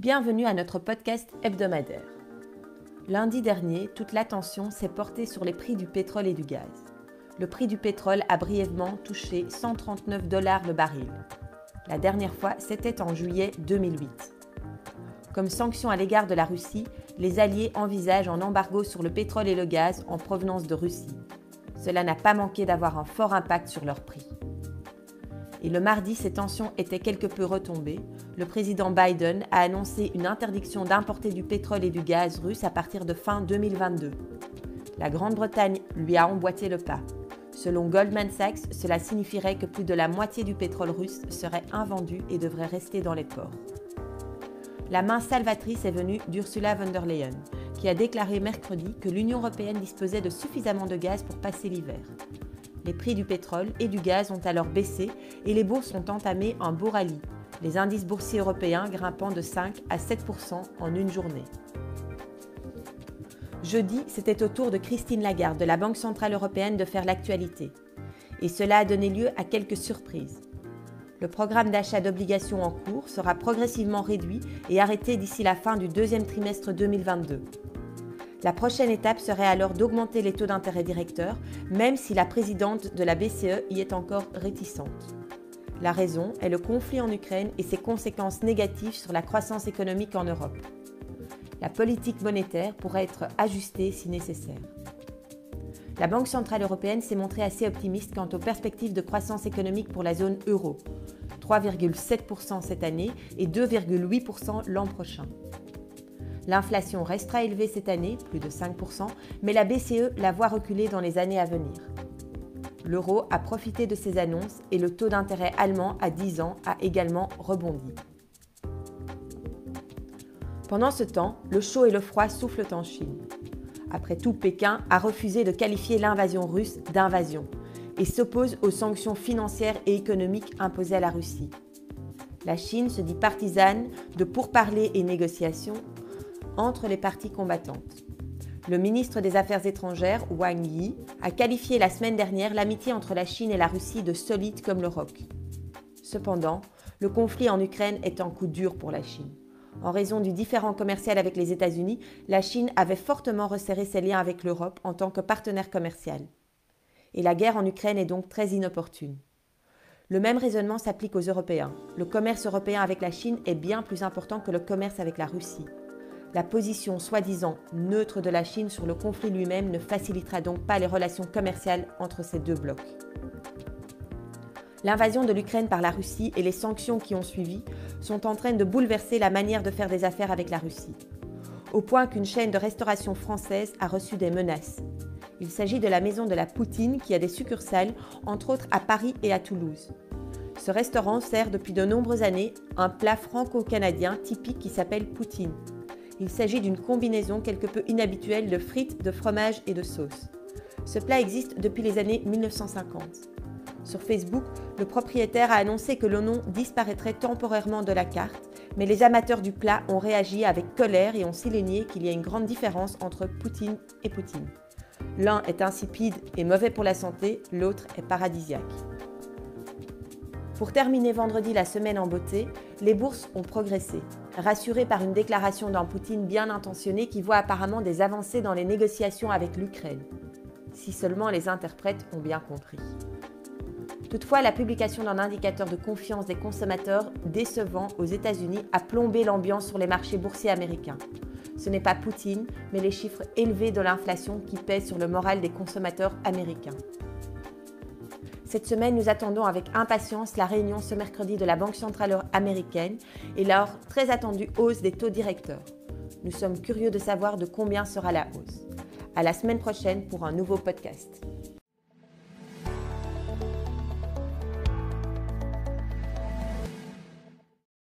Bienvenue à notre podcast hebdomadaire. Lundi dernier, toute l'attention s'est portée sur les prix du pétrole et du gaz. Le prix du pétrole a brièvement touché $139 le baril. La dernière fois, c'était en juillet 2008. Comme sanction à l'égard de la Russie, les Alliés envisagent un embargo sur le pétrole et le gaz en provenance de Russie. Cela n'a pas manqué d'avoir un fort impact sur leurs prix. Et le mardi, ces tensions étaient quelque peu retombées. Le président Biden a annoncé une interdiction d'importer du pétrole et du gaz russe à partir de fin 2022. La Grande-Bretagne lui a emboîté le pas. Selon Goldman Sachs, cela signifierait que plus de la moitié du pétrole russe serait invendu et devrait rester dans les ports. La main salvatrice est venue d'Ursula von der Leyen, qui a déclaré mercredi que l'Union européenne disposait de suffisamment de gaz pour passer l'hiver. Les prix du pétrole et du gaz ont alors baissé et les bourses ont entamé un beau rallye, les indices boursiers européens grimpant de 5 à 7% en une journée. Jeudi, c'était au tour de Christine Lagarde de la Banque centrale européenne de faire l'actualité. Et cela a donné lieu à quelques surprises. Le programme d'achat d'obligations en cours sera progressivement réduit et arrêté d'ici la fin du deuxième trimestre 2022. La prochaine étape serait alors d'augmenter les taux d'intérêt directeurs, même si la présidente de la BCE y est encore réticente. La raison est le conflit en Ukraine et ses conséquences négatives sur la croissance économique en Europe. La politique monétaire pourrait être ajustée si nécessaire. La Banque centrale européenne s'est montrée assez optimiste quant aux perspectives de croissance économique pour la zone euro, 3,7% cette année et 2,8% l'an prochain. L'inflation restera élevée cette année, plus de 5%, mais la BCE la voit reculer dans les années à venir. L'euro a profité de ces annonces et le taux d'intérêt allemand à 10 ans a également rebondi. Pendant ce temps, le chaud et le froid soufflent en Chine. Après tout, Pékin a refusé de qualifier l'invasion russe d'invasion et s'oppose aux sanctions financières et économiques imposées à la Russie. La Chine se dit partisane de pourparlers et négociations entre les parties combattantes. Le ministre des Affaires étrangères, Wang Yi, a qualifié la semaine dernière l'amitié entre la Chine et la Russie de solide comme le roc. Cependant, le conflit en Ukraine est un coup dur pour la Chine. En raison du différend commercial avec les États-Unis, la Chine avait fortement resserré ses liens avec l'Europe en tant que partenaire commercial. Et la guerre en Ukraine est donc très inopportune. Le même raisonnement s'applique aux Européens. Le commerce européen avec la Chine est bien plus important que le commerce avec la Russie. La position soi-disant neutre de la Chine sur le conflit lui-même ne facilitera donc pas les relations commerciales entre ces deux blocs. L'invasion de l'Ukraine par la Russie et les sanctions qui ont suivi sont en train de bouleverser la manière de faire des affaires avec la Russie, au point qu'une chaîne de restauration française a reçu des menaces. Il s'agit de la maison de la Poutine qui a des succursales, entre autres à Paris et à Toulouse. Ce restaurant sert depuis de nombreuses années un plat franco-canadien typique qui s'appelle poutine. Il s'agit d'une combinaison quelque peu inhabituelle de frites, de fromage et de sauce. Ce plat existe depuis les années 1950. Sur Facebook, le propriétaire a annoncé que le nom disparaîtrait temporairement de la carte, mais les amateurs du plat ont réagi avec colère et ont souligné qu'il y a une grande différence entre poutine et poutine. L'un est insipide et mauvais pour la santé, l'autre est paradisiaque. Pour terminer vendredi la semaine en beauté, les bourses ont progressé, rassurées par une déclaration d'un Poutine bien intentionné qui voit apparemment des avancées dans les négociations avec l'Ukraine. Si seulement les interprètes ont bien compris. Toutefois, la publication d'un indicateur de confiance des consommateurs décevant aux États-Unis a plombé l'ambiance sur les marchés boursiers américains. Ce n'est pas Poutine, mais les chiffres élevés de l'inflation qui pèsent sur le moral des consommateurs américains. Cette semaine, nous attendons avec impatience la réunion ce mercredi de la Banque centrale américaine et leur très attendue hausse des taux directeurs. Nous sommes curieux de savoir de combien sera la hausse. À la semaine prochaine pour un nouveau podcast.